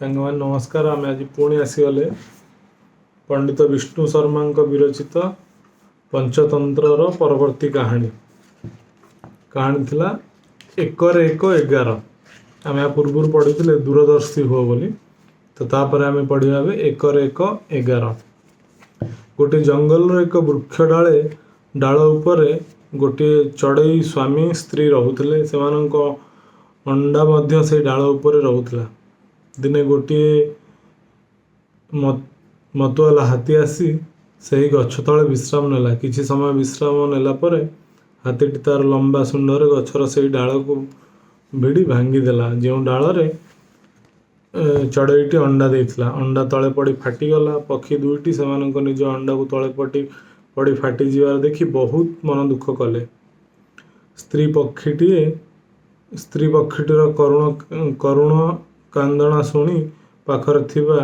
ସାଙ୍ଗମାନେ ନମସ୍କାର। ଆମେ ଆଜି ପୁଣି ଆସିଗଲେ ପଣ୍ଡିତ ବିଷ୍ଣୁ ଶର୍ମାଙ୍କ ବିରଚିତ ପଞ୍ଚତନ୍ତ୍ରର ପରବର୍ତ୍ତୀ କାହାଣୀ ଥିଲା 1 1 11। ଆମେ ପୂର୍ବରୁ ପଢ଼ିଥିଲେ ଦୂରଦର୍ଶୀ ହୁଅ ବୋଲି, ତ ତାପରେ ଆମେ ପଢ଼ିବା ଏବେ 1 1 11। ଗୋଟିଏ ଜଙ୍ଗଲର ଏକ ବୃକ୍ଷ ଡାଳ ଉପରେ ଗୋଟିଏ ଚଢ଼େଇ ସ୍ୱାମୀ ସ୍ତ୍ରୀ ରହୁଥିଲେ। ସେମାନଙ୍କ ଅଣ୍ଡା ମଧ୍ୟ ସେଇ ଡାଳ ଉପରେ ରହୁଥିଲା। ଦିନେ ଗୋଟିଏ ମତୁଆଲା ହାତୀ ଆସି ସେହି ଗଛ ତଳେ ବିଶ୍ରାମ ନେଲା। କିଛି ସମୟ ବିଶ୍ରାମ ନେଲା ପରେ ହାତୀଟି ତାର ଲମ୍ବା ଶୁଣ୍ଢରେ ଗଛର ସେହି ଡାଳକୁ ଭିଡ଼ି ଭାଙ୍ଗିଦେଲା ଯେଉଁ ଡାଳରେ ଚଢ଼େଇଟି ଅଣ୍ଡା ଦେଇଥିଲା। ଅଣ୍ଡା ତଳେ ପଡ଼ି ଫାଟିଗଲା। ପକ୍ଷୀ ଦୁଇଟି ସେମାନଙ୍କ ନିଜ ଅଣ୍ଡାକୁ ତଳେ ପଡ଼ି ଫାଟିଯିବାର ଦେଖି ବହୁତ ମନ ଦୁଃଖ କଲେ। ସ୍ତ୍ରୀ ପକ୍ଷୀଟିର କରୁଣ କାନ୍ଦଣା ଶୁଣି ପାଖରେ ଥିବା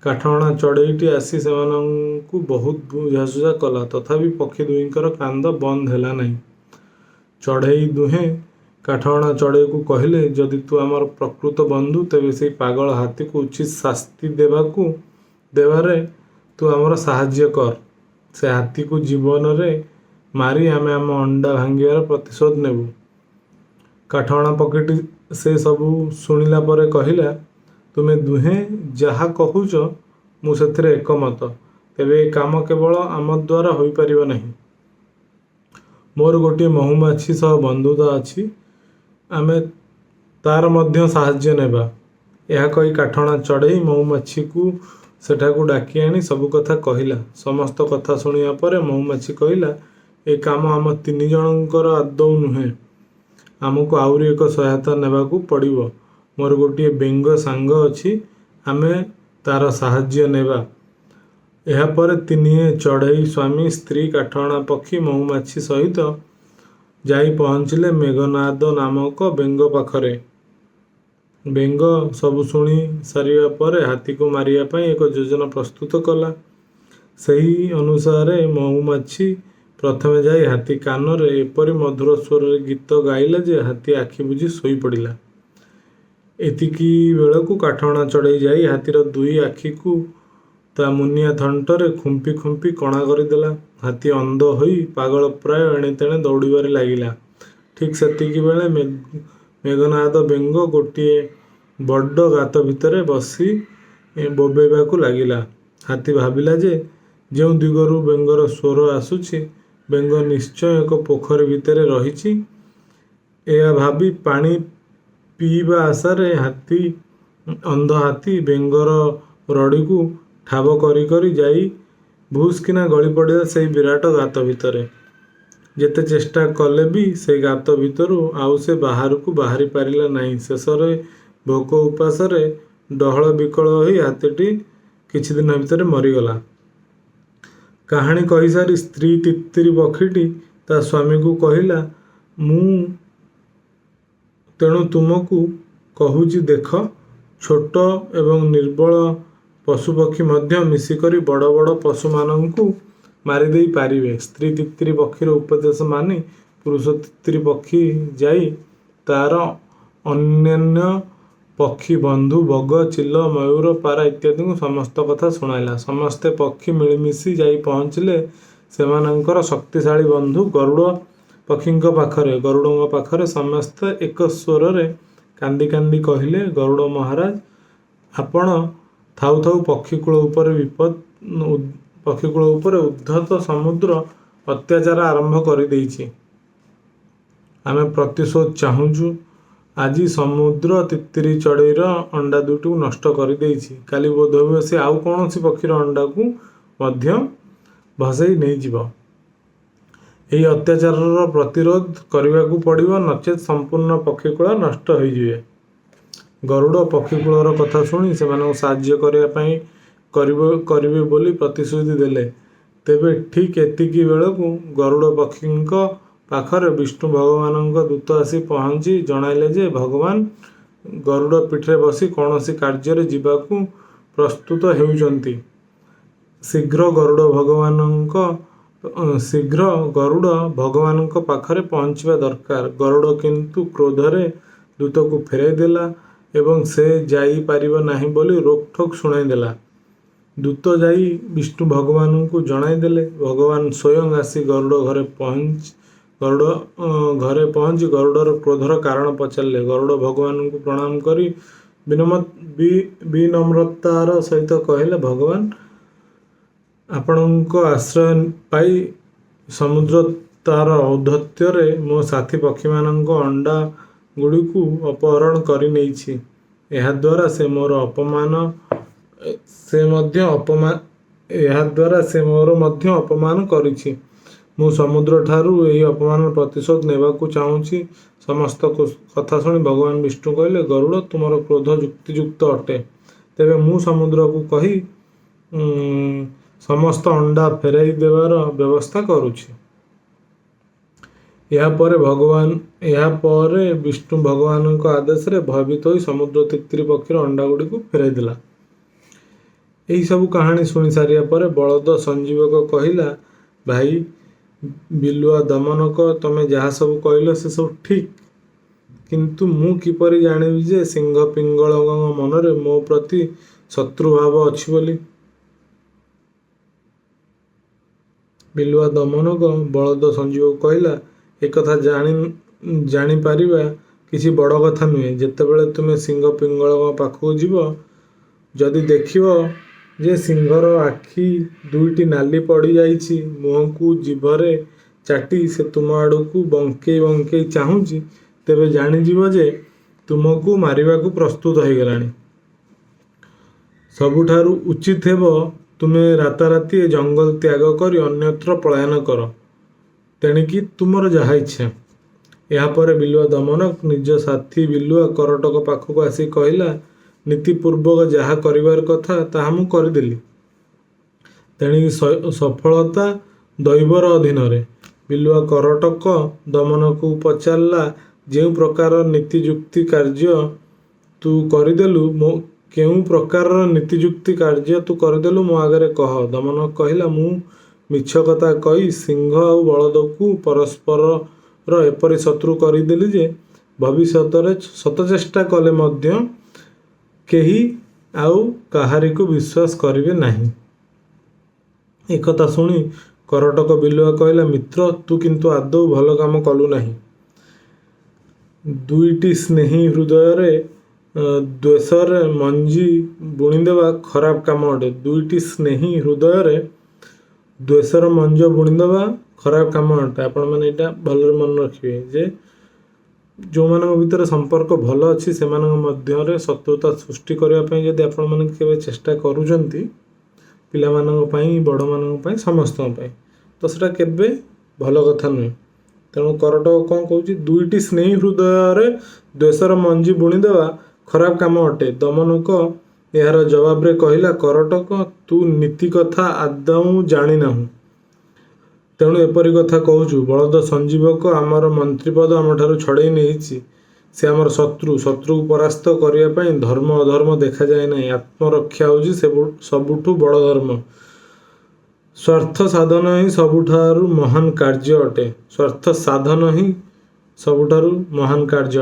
କାଠହଣା ଚଢ଼େଇଟି ଆସି ସେମାନଙ୍କୁ ବହୁତ ବୁଝାସୁଝା କଲା, ତଥାପି ପକ୍ଷୀ ଦୁହିଁଙ୍କର କାନ୍ଦ ବନ୍ଦ ହେଲା ନାହିଁ। ଚଢ଼େଇ ଦୁହେଁ କାଠହଣା ଚଢ଼େଇକୁ କହିଲେ, ଯଦି ତୁ ଆମର ପ୍ରକୃତ ବନ୍ଧୁ, ତେବେ ସେହି ପାଗଳ ହାତୀକୁ ଉଚିତ ଶାସ୍ତି ଦେବାରେ ତୁ ଆମର ସାହାଯ୍ୟ କର। ସେ ହାତୀକୁ ଜୀବନରେ ମାରି ଆମେ ଆମ ଅଣ୍ଡା ଭାଙ୍ଗିବାର ପ୍ରତିଶୋଧ ନେବୁ। କାଠହଣା ପକ୍ଷୀଟି ସେ ସବୁ ଶୁଣିଲା ପରେ କହିଲା, ତୁମେ ଦୁହେଁ ଯାହା କହୁଛ ମୁଁ ସେଥିରେ ଏକମତ, ତେବେ ଏ କାମ କେବଳ ଆମ ଦ୍ୱାରା ହୋଇପାରିବ ନାହିଁ। ମୋର ଗୋଟିଏ ମହୁମାଛି ସହ ବନ୍ଧୁତା ଅଛି, ଆମେ ତାର ମଧ୍ୟ ସାହାଯ୍ୟ ନେବା। ଏହା କହି କାଠହଣା ଚଢ଼େଇ ମହୁମାଛିକୁ ସେଠାକୁ ଡାକି ଆଣି ସବୁ କଥା କହିଲା। ସମସ୍ତ କଥା ଶୁଣିବା ପରେ ମହୁମାଛି କହିଲା, ଏ କାମ ଆମ 3 ଜଣଙ୍କର ଆଦୌ ନୁହେଁ। ଆମକୁ ଆହୁରି ଏକ ସହାୟତା ନେବାକୁ ପଡ଼ିବ। ମୋର ଗୋଟିଏ ବେଙ୍ଗ ସାଙ୍ଗ ଅଛି, ଆମେ ତାର ସାହାଯ୍ୟ ନେବା। ଏହାପରେ ତିନିହେଁ ଚଢ଼େଇ ସ୍ୱାମୀ ସ୍ତ୍ରୀ କାଠହଣା ପକ୍ଷୀ ମହୁମାଛି ସହିତ ଯାଇ ପହଞ୍ଚିଲେ ମେଘନାଦ ନାମକ ବେଙ୍ଗ ପାଖରେ। ବେଙ୍ଗ ସବୁ ଶୁଣି ସାରିବା ପରେ ହାତୀକୁ ମାରିବା ପାଇଁ ଏକ ଯୋଜନା ପ୍ରସ୍ତୁତ କଲା। ସେହି ଅନୁସାରେ ମହୁମାଛି ପ୍ରଥମେ ଯାଇ ହାତୀ କାନରେ ଏପରି ମଧୁର ସ୍ୱରରେ ଗୀତ ଗାଇଲା ଯେ ହାତୀ ଆଖି ବୁଜି ଶୋଇପଡ଼ିଲା। ଏତିକି ବେଳକୁ କାଠହଣା ଚଢ଼େଇ ଯାଇ ହାତୀର 2 ଆଖିକୁ ତା ମୁନିଆ ଥଣ୍ଟରେ ଖୁମ୍ପି ଖୁମ୍ପି କଣା କରିଦେଲା। ହାତୀ ଅନ୍ଧ ହୋଇ ପାଗଳପ୍ରାୟ ଏଣେତେଣେ ଦୌଡ଼ିବାରେ ଲାଗିଲା। ଠିକ୍ ସେତିକିବେଳେ ମେଘନାଦ ବେଙ୍ଗ ଗୋଟିଏ ବଡ଼ ଗାତ ଭିତରେ ବସି ବୋବେଇବାକୁ ଲାଗିଲା। ହାତୀ ଭାବିଲା ଯେ ଯେଉଁ ଦିଗରୁ ବେଙ୍ଗର ସ୍ୱର ଆସୁଛି, ବେଙ୍ଗ ନିଶ୍ଚୟ ଏକ ପୋଖରୀ ଭିତରେ ରହିଛି। ଏହା ଭାବି ପାଣି ପିଇବା ଆଶାରେ ଅନ୍ଧ ହାତୀ ବେଙ୍ଗର ରଡ଼ିକୁ ଠାବ କରି କରି ଯାଇ ଭୁସ୍ କିନା ଗଳି ପଡ଼ିଲା ସେହି ବିରାଟ ଗାତ ଭିତରେ। ଯେତେ ଚେଷ୍ଟା କଲେ ବି ସେହି ଗାତ ଭିତରୁ ଆଉ ସେ ବାହାରକୁ ବାହାରି ପାରିଲା ନାହିଁ। ଶେଷରେ ଭୋକ ଉପାସରେ ଡହଳ ବିକଳ ହୋଇ ହାତୀଟି କିଛି ଦିନ ଭିତରେ ମରିଗଲା। କାହାଣୀ କହିସାରି ସ୍ତ୍ରୀ ତିତ୍ତିରୀ ପକ୍ଷୀଟି ତା ସ୍ୱାମୀକୁ କହିଲା, ମୁଁ ତେଣୁ ତୁମକୁ କହୁଛି, ଦେଖ, ଛୋଟ ଏବଂ ନିର୍ବଳ ପଶୁପକ୍ଷୀ ମଧ୍ୟ ମିଶିକରି ବଡ଼ ବଡ଼ ପଶୁମାନଙ୍କୁ ମାରିଦେଇ ପାରିବେ। ସ୍ତ୍ରୀ ତିତ୍ତିରୀ ପକ୍ଷୀର ଉପଦେଶ ମାନି ପୁରୁଷ ତିତ୍ତିରୀ ପକ୍ଷୀ ଯାଇ ତାର ଅନ୍ୟାନ୍ୟ ପକ୍ଷୀ ବନ୍ଧୁ ବଗ, ଚିଲ, ମୟୂର, ପାରା ଇତ୍ୟାଦିଙ୍କୁ ସମସ୍ତ କଥା ଶୁଣାଇଲା। ସମସ୍ତେ ପକ୍ଷୀ ମିଳିମିଶି ଯାଇ ପହଞ୍ଚିଲେ ସେମାନଙ୍କର ଶକ୍ତିଶାଳୀ ବନ୍ଧୁ ଗରୁଡ଼ ପକ୍ଷୀଙ୍କ ପାଖରେ। ଗରୁଡ଼ଙ୍କ ପାଖରେ ସମସ୍ତେ ଏକ ସ୍ୱରରେ କାନ୍ଦି କାନ୍ଦି କହିଲେ, ଗରୁଡ଼ ମହାରାଜ, ଆପଣ ଥାଉ ଥାଉ ପକ୍ଷୀକୁଳ ଉପରେ ଉଦ୍ଧତ ସମୁଦ୍ର ଅତ୍ୟାଚାର ଆରମ୍ଭ କରିଦେଇଛି। ଆମେ ପ୍ରତିଶୋଧ ଚାହୁଁଛୁ। ଆଜି ସମୁଦ୍ର ତିତ୍ତିରୀ ଚଢ଼େଇର ଅଣ୍ଡା 2ଟିକୁ ନଷ୍ଟ କରିଦେଇଛି। କାଲି ବୋଧହୁଏ ସେ ଆଉ କୌଣସି ପକ୍ଷୀର ଅଣ୍ଡାକୁ ମଧ୍ୟ ଭସେଇ ନେଇଯିବ। ଏହି ଅତ୍ୟାଚାରର ପ୍ରତିରୋଧ କରିବାକୁ ପଡ଼ିବ, ନଚେତ୍ ସମ୍ପୂର୍ଣ୍ଣ ପକ୍ଷୀକୁଳ ନଷ୍ଟ ହୋଇଯିବେ। ଗରୁଡ଼ ପକ୍ଷୀକୁଳର କଥା ଶୁଣି ସେମାନଙ୍କୁ ସାହାଯ୍ୟ କରିବା ପାଇଁ କରିବେ ବୋଲି ପ୍ରତିଶ୍ରୁତି ଦେଲେ। ତେବେ ଠିକ୍ ଏତିକି ବେଳକୁ ଗରୁଡ଼ ପକ୍ଷୀଙ୍କ ପାଖରେ ବିଷ୍ଣୁ ଭଗବାନଙ୍କ ଦୂତ ଆସି ପହଞ୍ଚି ଜଣାଇଲେ ଯେ ଭଗବାନ ଗରୁଡ଼ ପିଠିରେ ବସି କୌଣସି କାର୍ଯ୍ୟରେ ଯିବାକୁ ପ୍ରସ୍ତୁତ ହେଉଛନ୍ତି। ଶୀଘ୍ର ଗରୁଡ଼ ଭଗବାନଙ୍କ ପାଖରେ ପହଞ୍ଚିବା ଦରକାର। ଗରୁଡ଼ କିନ୍ତୁ କ୍ରୋଧରେ ଦୂତକୁ ଫେରାଇ ଦେଲା ଏବଂ ସେ ଯାଇପାରିବ ନାହିଁ ବୋଲି ରୋକଠୋକ ଶୁଣାଇଦେଲା। ଦୂତ ଯାଇ ବିଷ୍ଣୁ ଭଗବାନଙ୍କୁ ଜଣାଇଦେଲେ। ଭଗବାନ ସ୍ୱୟଂ ଆସି ଗରୁଡ଼ ଘରେ ପହଞ୍ଚି ଗରୁଡ଼ର କ୍ରୋଧର କାରଣ ପଚାରିଲେ। ଗରୁଡ଼ ଭଗବାନଙ୍କୁ ପ୍ରଣାମ କରି ବିନମ୍ରତାର ସହିତ କହିଲେ, ଭଗବାନ, ଆପଣଙ୍କ ଆଶ୍ରୟ ପାଇ ସମୁଦ୍ର ତାର ଔଦ୍ଧତ୍ୟରେ ମୋ ସାଥୀ ପକ୍ଷୀମାନଙ୍କ ଅଣ୍ଡା ଗୁଡ଼ିକୁ ଅପହରଣ କରି ନେଇଛି। ଏହାଦ୍ୱାରା ସେ ମୋର ମଧ୍ୟ ଅପମାନ କରିଛି। ମୁଁ ସମୁଦ୍ରଠାରୁ ଏହି ଅପମାନର ପ୍ରତିଶୋଧ ନେବାକୁ ଚାହୁଁଛି। ସମସ୍ତ କଥା ଶୁଣି ଭଗବାନ ବିଷ୍ଣୁ କହିଲେ, ଗରୁଡ଼, ତୁମର କ୍ରୋଧ ଯୁକ୍ତିଯୁକ୍ତ ଅଟେ। ତେବେ ମୁଁ ସମୁଦ୍ରକୁ କହି ସମସ୍ତ ଅଣ୍ଡା ଫେରାଇ ଦେବାର ବ୍ୟବସ୍ଥା କରୁଛି। ଏହାପରେ ବିଷ୍ଣୁ ଭଗବାନଙ୍କ ଆଦେଶରେ ଭୟଭୀତ ହୋଇ ସମୁଦ୍ର ତିତ୍ରୀ ପକ୍ଷୀର ଅଣ୍ଡା ଗୁଡ଼ିକୁ ଫେରାଇ ଦେଲା। ଏହି ସବୁ କାହାଣୀ ଶୁଣି ସାରିବା ପରେ ବଳଦ ସଞ୍ଜୀବକ କହିଲା, ଭାଇ ବିଲୁଆ ଦମନକ, ତମେ ଯାହା ସବୁ କହିଲ ସେସବୁ ଠିକ୍, କିନ୍ତୁ ମୁଁ କିପରି ଜାଣିବି ଯେ ସିଂହ ପିଙ୍ଗଳଙ୍କ ମନରେ ମୋ ପ୍ରତି ଶତ୍ରୁଭାବ ଅଛି ବୋଲି? ବିଲୁଆ ଦମନକ ବଳଦ ସଞ୍ଜୀବକୁ କହିଲା, ଏକଥା ଜାଣିପାରିବା କିଛି ବଡ଼ କଥା ନୁହେଁ। ଯେତେବେଳେ ତୁମେ ସିଂହ ପିଙ୍ଗଳଙ୍କ ପାଖକୁ ଯିବ, ଯଦି ଦେଖିବ ଯେ ସିଂହର ଆଖି ଦୁଇଟି ନାଲି ପଡ଼ିଯାଇଛି, ମୁହଁକୁ ଜିଭରେ ଚାଟି ସେ ତୁମ ଆଡ଼କୁ ବଙ୍କେଇ ବଙ୍କେଇ ଚାହୁଁଛି, ତେବେ ଜାଣିଯିବ ଯେ ତୁମକୁ ମାରିବାକୁ ପ୍ରସ୍ତୁତ ହୋଇଗଲାଣି। ସବୁଠାରୁ ଉଚିତ ହେବ ତୁମେ ରାତାରାତି ଏ ଜଙ୍ଗଲ ତ୍ୟାଗ କରି ଅନ୍ୟତ୍ର ପଳାୟନ କର। ତେଣିକି ତୁମର ଯାହା ଇଚ୍ଛା। ଏହାପରେ ବିଲୁଆ ଦମନକ ନିଜ ସାଥୀ ବିଲୁଆ କରଟକ ପାଖକୁ ଆସି କହିଲା, ନୀତିପୂର୍ବକ ଯାହା କରିବାର କଥା ତାହା ମୁଁ କରିଦେଲି। ତେଣିକି ସଫଳତା ଦୈବର ଅଧୀନରେ। ବିଲୁଆ କରଟକ ଦମନକୁ ପଚାରିଲା, ଯେଉଁ ପ୍ରକାରର ନୀତିଯୁକ୍ତ କାର୍ଯ୍ୟ ତୁ କରିଦେଲୁ ମୋ ଆଗରେ କହ। ଦମନକ କହିଲା, ମୁଁ ମିଛ କଥା କହି ସିଂହ ଆଉ ବଳଦକୁ ପରସ୍ପରର ଏପରି ଶତ୍ରୁ କରିଦେଲି ଯେ ଭବିଷ୍ୟତରେ ଶତଚେଷ୍ଟା କଲେ ମଧ୍ୟ କେହି ଆଉ କାହାରିକୁ ବିଶ୍ୱାସ କରିବେ ନାହିଁ। ଏକଥା ଶୁଣି କରଟକ ବିଲୁଆ କହିଲା, ମିତ୍ର, ତୁ କିନ୍ତୁ ଆଦୌ ଭଲ କାମ କଲୁ ନାହିଁ। ଦୁଇଟି ସ୍ନେହୀ ହୃଦୟରେ ଦ୍ୱେଷର ମଞ୍ଜି ବୁଣିଦେବା ଖରାପ କାମ ଅଟେ। ଆପଣମାନେ ଏଇଟା ଭଲରେ ମନେ ରଖିବେ ଯେ ଯେଉଁମାନଙ୍କ ଭିତରେ ସମ୍ପର୍କ ଭଲ ଅଛି ସେମାନଙ୍କ ମଧ୍ୟରେ ଶତ୍ରୁତା ସୃଷ୍ଟି କରିବା ପାଇଁ ଯଦି ଆପଣମାନେ କେବେ ଚେଷ୍ଟା କରୁଛନ୍ତି, ପିଲାମାନଙ୍କ ପାଇଁ, ବଡ଼ମାନଙ୍କ ପାଇଁ, ସମସ୍ତଙ୍କ ପାଇଁ, ତ ସେଟା କେବେ ଭଲ କଥା ନୁହେଁ। ତେଣୁ କରଟକ କ'ଣ କହୁଛି, ଦୁଇଟି ସ୍ନେହୀ ହୃଦୟରେ ଦ୍ୱେଷର ମଞ୍ଜି ବୁଣିଦେବା ଖରାପ କାମ ଅଟେ। ଦମନକ ଏହାର ଜବାବରେ କହିଲା, କରଟକ, ତୁ ନୀତି କଥା ଆଦୌ ଜାଣିନାହୁଁ, ତେଣୁ ଏପରି କଥା କହୁଛୁ। ବଳଦ ସଞ୍ଜୀବକ ଆମର ମନ୍ତ୍ରୀପଦ ଆମଠାରୁ ଛଡ଼େଇ ନେଇଛି। ସେ ଆମର ଶତ୍ରୁ। ଶତ୍ରୁକୁ ପରାସ୍ତ କରିବା ପାଇଁ ଧର୍ମ ଅଧର୍ମ ଦେଖାଯାଏ ନାହିଁ। ଆତ୍ମରକ୍ଷା ହେଉଛି ସବୁଠୁ ବଡ଼ ଧର୍ମ। ସ୍ୱାର୍ଥ ସାଧନ ହିଁ ସବୁଠାରୁ ମହାନ କାର୍ଯ୍ୟ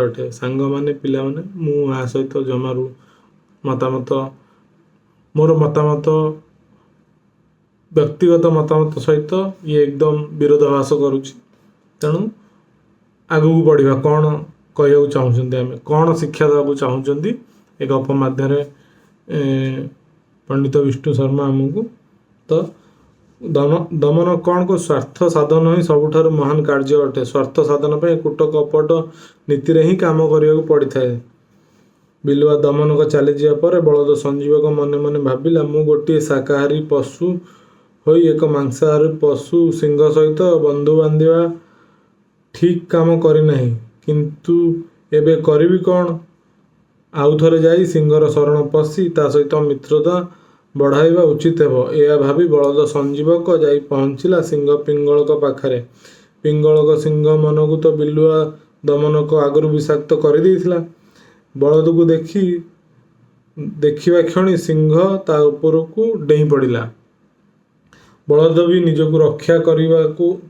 ଅଟେ। ସାଙ୍ଗମାନେ, ପିଲାମାନେ, ମୁଁ ଏହା ସହିତ ଜମାରୁ ମୋର ମତାମତ ବ୍ୟକ୍ତିଗତ ମତାମତ ସହିତ ଏକଦମ ବିରୋଧାଭାସ କରୁଛି। ତେଣୁ ଆଗକୁ ବଢ଼ିବା। କ'ଣ କହିବାକୁ ଚାହୁଁଛନ୍ତି, ଆମେ କ'ଣ ଶିକ୍ଷା ଦେବାକୁ ଚାହୁଁଛନ୍ତି ଏ ଗପ ମାଧ୍ୟମରେ ପଣ୍ଡିତ ବିଷ୍ଣୁ ଶର୍ମା ଆମକୁ? ତ ଦମନ କ'ଣ ସ୍ୱାର୍ଥ ସାଧନ ହିଁ ସବୁଠାରୁ ମହାନ କାର୍ଯ୍ୟ ଅଟେ। ସ୍ୱାର୍ଥ ସାଧନ ପାଇଁ କୂଟ କପଟ ନୀତିରେ ହିଁ କାମ କରିବାକୁ ପଡ଼ିଥାଏ। ବିଲୁଆ ଦମନକ ଚାଲିଯିବା ପରେ ବଳଦ ସଞ୍ଜୀବକ ମନେ ମନେ ଭାବିଲା, ମୁଁ ଗୋଟିଏ ଶାକାହାରୀ ପଶୁ ହୋଇ ଏକ ମାଂସାହାରୀ ପଶୁ ସିଂହ ସହିତ ବନ୍ଧୁ ବାନ୍ଧିବା ଠିକ୍ କାମ କରିନାହିଁ। କିନ୍ତୁ ଏବେ କରିବି କ'ଣ? ଆଉ ଥରେ ଯାଇ ସିଂହର ଶରଣ ପଶି ତା ସହିତ ମିତ୍ରତା ବଢ଼ାଇବା ଉଚିତ ହେବ। ଏହା ଭାବି ବଳଦ ସଞ୍ଜୀବକ ଯାଇ ପହଞ୍ଚିଲା ସିଂହ ପିଙ୍ଗଳକ ପାଖରେ। ପିଙ୍ଗଳକ ସିଂହ ମନକୁ ତ ବିଲୁଆ ଦମନକ ଆଗରୁ ବିଷାକ୍ତ କରିଦେଇଥିଲା। ବଳଦକୁ ଦେଖିବା କ୍ଷଣି ସିଂହ ତା ଉପରକୁ ଡେଇଁ ପଡ଼ିଲା। ବଳଦ ବି ନିଜକୁ ରକ୍ଷା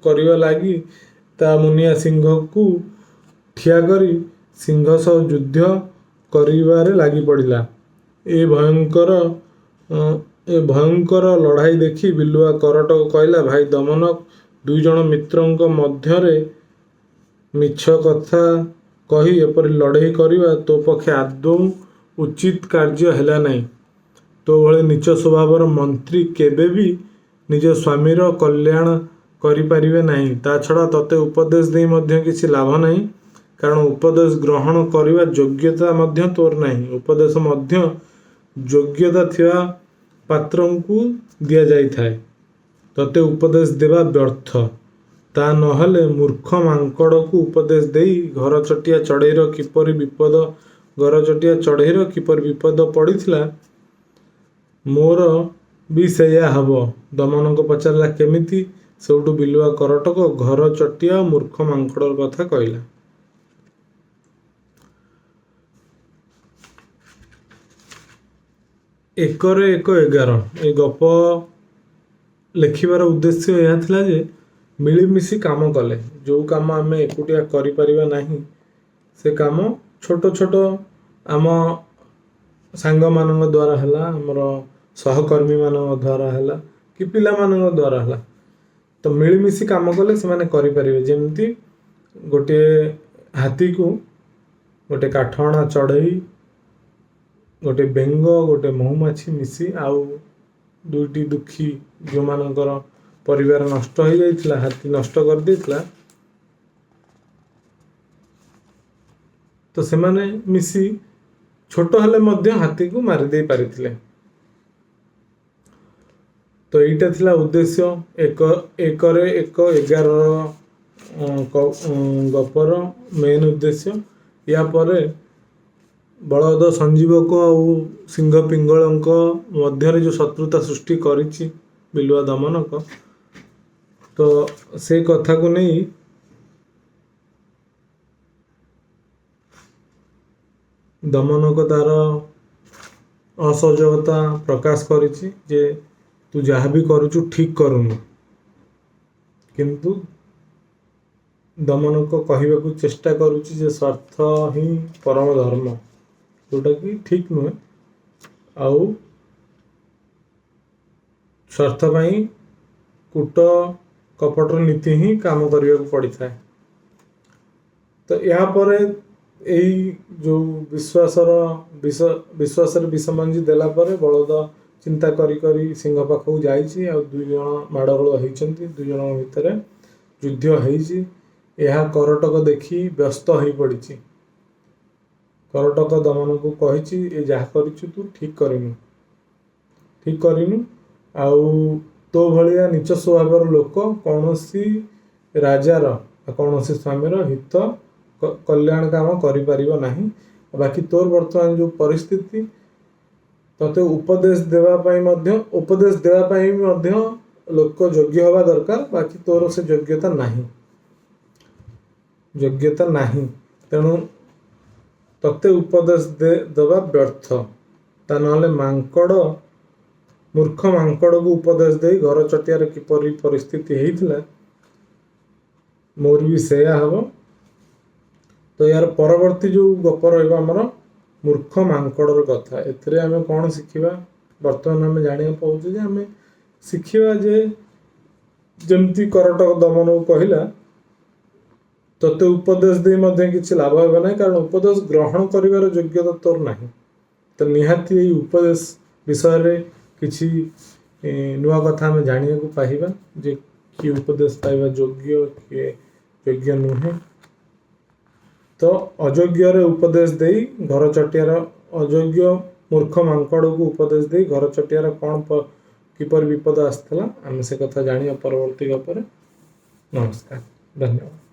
କରିବା ଲାଗି ତା ମୁନିଆ ସିଂହକୁ ଠିଆ କରି ସିଂହ ସହ ଯୁଦ୍ଧ କରିବାରେ ଲାଗି ପଡ଼ିଲା। ଏ ଭୟଙ୍କର ଲଢ଼ାଇ ଦେଖି ବିଲୁଆ କରଟକୁ କହିଲା, ଭାଇ ଦମନକ, ଦୁଇଜଣ ମିତ୍ରଙ୍କ ମଧ୍ୟରେ ମିଛ କଥା କହି ଏପରି ଲଢ଼େଇ କରିବା ତୋ ପକ୍ଷେ ଆଦୌ ଉଚିତ କାର୍ଯ୍ୟ ହେଲା ନାହିଁ। ତୋ ଭଳି ନୀଚ ସ୍ୱଭାବର ମନ୍ତ୍ରୀ କେବେ ବି ନିଜ ସ୍ୱାମୀର କଲ୍ୟାଣ କରିପାରିବେ ନାହିଁ। ତା ଛଡ଼ା ତୋତେ ଉପଦେଶ ଦେଇ ମଧ୍ୟ କିଛି ଲାଭ ନାହିଁ, କାରଣ ଉପଦେଶ ଗ୍ରହଣ କରିବା ଯୋଗ୍ୟତା ମଧ୍ୟ ତୋର ନାହିଁ। ଉପଦେଶ ମଧ୍ୟ ଯୋଗ୍ୟତା ଥିବା ପାତ୍ରଙ୍କୁ ଦିଆଯାଇଥାଏ। ତୋତେ ଉପଦେଶ ଦେବା ବ୍ୟର୍ଥ। ତା ନହେଲେ ମୂର୍ଖ ମାଙ୍କଡ଼କୁ ଉପଦେଶ ଦେଇ ଘରଚଟିଆ ଚଢ଼େଇର କିପରି ବିପଦ ପଡ଼ିଥିଲା, ମୋର ବି ସେଇଆ ହବ। ଦମନକ ପଚାରିଲା, କେମିତି? ସେଇଠୁ ବିଲୁଆ କରଟକ ଘରଚଟିଆ ଓ ମୂର୍ଖ ମାଙ୍କଡ଼ର କଥା କହିଲା। ଏକରେ 11 ଏ ଗପ ଲେଖିବାର ଉଦ୍ଦେଶ୍ୟ ଏହା ଥିଲା ଯେ ମିଳିମିଶି କାମ କଲେ ଯେଉଁ କାମ ଆମେ ଏକୁଟିଆ କରିପାରିବା ନାହିଁ, ସେ କାମ ଛୋଟ ଛୋଟ ଆମ ସାଙ୍ଗମାନଙ୍କ ଦ୍ୱାରା ହେଲା, ଆମର ସହକର୍ମୀମାନଙ୍କ ଦ୍ୱାରା ହେଲା କି ପିଲାମାନଙ୍କ ଦ୍ୱାରା ହେଲା, ତ ମିଳିମିଶି କାମ କଲେ ସେମାନେ କରିପାରିବେ। ଯେମିତି ଗୋଟିଏ ହାତୀକୁ ଗୋଟେ କାଠହଣା ଚଢ଼େଇ, ଗୋଟେ ବେଙ୍ଗ, ଗୋଟେ ମହୁମାଛି ମିଶି ଆଉ ଦୁଇଟି ଦୁଃଖୀ ଯେଉଁମାନଙ୍କର ପରିବାର ନଷ୍ଟ ହୋଇଯାଇଥିଲା, ହାତୀ ନଷ୍ଟ କରିଦେଇଥିଲା, ତ ସେମାନେ ମିଶି ଛୋଟ ହେଲେ ମଧ୍ୟ ହାତୀକୁ ମାରିଦେଇ ପାରିଥିଲେ। ତ ଏଇଟା ଥିଲା ଉଦ୍ଦେଶ୍ୟ 1ରେ 11 ଗପର ମେନ୍ ଉଦ୍ଦେଶ୍ୟ। ୟା ପରେ ବଳଦ ସଞ୍ଜୀବକ ଆଉ ସିଂହ ପିଙ୍ଗଳଙ୍କ ମଧ୍ୟରେ ଯେଉଁ ଶତ୍ରୁତା ସୃଷ୍ଟି କରିଛି ବିଲୁଆ ଦମନକ, ତ ସେ କଥାକୁ ନେଇ ଦମନକ ତାର ଅସହଯୋଗତା ପ୍ରକାଶ କରିଛି ଯେ ତୁ ଯାହା ବି କରୁଛୁ ଠିକ୍ କରୁନୁ। କିନ୍ତୁ ଦମନକ କହିବାକୁ ଚେଷ୍ଟା କରୁଛି ଯେ ସ୍ୱାର୍ଥ ହିଁ ପରମ ଧର୍ମ, ଯେଉଁଟାକି ଠିକ୍ ନୁହେଁ। ଆଉ ସ୍ୱାର୍ଥ ପାଇଁ କୂଟ କପଟର ନୀତି ହିଁ କାମ କରିବାକୁ ପଡ଼ିଥାଏ। ତ ଏହାପରେ ଏଇ ଯେଉଁ ବିଶ୍ୱାସରେ ବିଷମଞ୍ଜି ଦେଲା ପରେ ବଳଦ ଚିନ୍ତା କରି ସିଂହ ପାଖକୁ ଯାଇଛି। ଆଉ 2 ଜଣ ମାଡ଼ଗୋଳ ହେଇଛନ୍ତି, 2 ଜଣଙ୍କ ଭିତରେ ଯୁଦ୍ଧ ହେଇଛି। ଏହା କରଟକ ଦେଖି ବ୍ୟସ୍ତ ହୋଇପଡ଼ିଛି। କରଟକ ଦମନକୁ କହିଛି, ଏ ଯାହା କରିଛୁ ତୁ ଠିକ୍ କରିନୁ। ଆଉ ତୋ ଭଳିଆ ନୀଚ ସ୍ୱଭାବର ଲୋକ କୌଣସି ରାଜାର କୌଣସି ସ୍ୱାମୀର ହିତ କଲ୍ୟାଣ କାମ କରିପାରିବ ନାହିଁ। ବାକି ତୋର ବର୍ତ୍ତମାନ ଯେଉଁ ପରିସ୍ଥିତି, ତୋତେ ଉପଦେଶ ଦେବା ପାଇଁ ମଧ୍ୟ ଲୋକ ଯୋଗ୍ୟ ହେବା ଦରକାର, ବାକି ତୋର ସେ ଯୋଗ୍ୟତା ନାହିଁ। ତେଣୁ ତୋତେ ଉପଦେଶ ଦେବା ବ୍ୟର୍ଥ। ତା ନହେଲେ ମୂର୍ଖ ମାଙ୍କଡ଼କୁ ଉପଦେଶ ଦେଇ ଘରଚଟିଆର କିପରି ପରିସ୍ଥିତି ହେଇଥିଲା, ମୋର ବି ସେଇଆ ହବ। ତ ଏହାର ପରବର୍ତ୍ତୀ ଯେଉଁ ଗପ ରହିବ ଆମର ମୂର୍ଖ ମାଙ୍କଡ଼ର କଥା। ଏଥିରେ ଆମେ କ'ଣ ଶିଖିବା? ବର୍ତ୍ତମାନ ଆମେ ଜାଣିବାକୁ ପାଉଛୁ ଯେ ଆମେ ଶିଖିବା ଯେ ଯେମିତି କରଟକ ଦମନକୁ କହିଲା, ତୋତେ ଉପଦେଶ ଦେଇ ମଧ୍ୟ କିଛି ଲାଭ ହେବ ନାହିଁ, କାରଣ ଉପଦେଶ ଗ୍ରହଣ କରିବାର ଯୋଗ୍ୟତା ତୋର ନାହିଁ। ତ ନିହାତି ଏଇ ଉପଦେଶ ବିଷୟରେ କିଛି ନୂଆ କଥା ଆମେ ଜାଣିବାକୁ ପାଇବା ଯେ କିଏ ଉପଦେଶ ପାଇବା ଯୋଗ୍ୟ, କିଏ ଯୋଗ୍ୟ ନୁହେଁ। ତ ଅଯୋଗ୍ୟରେ ଉପଦେଶ ଦେଇ ଅଯୋଗ୍ୟ ମୂର୍ଖ ମାଙ୍କଡ଼କୁ ଉପଦେଶ ଦେଇ ଘରଚଟିଆର କିପରି ବିପଦ ଆସିଥିଲା, ଆମେ ସେ କଥା ଜାଣିବା ପରବର୍ତ୍ତୀ ଗପରେ। ନମସ୍କାର, ଧନ୍ୟବାଦ।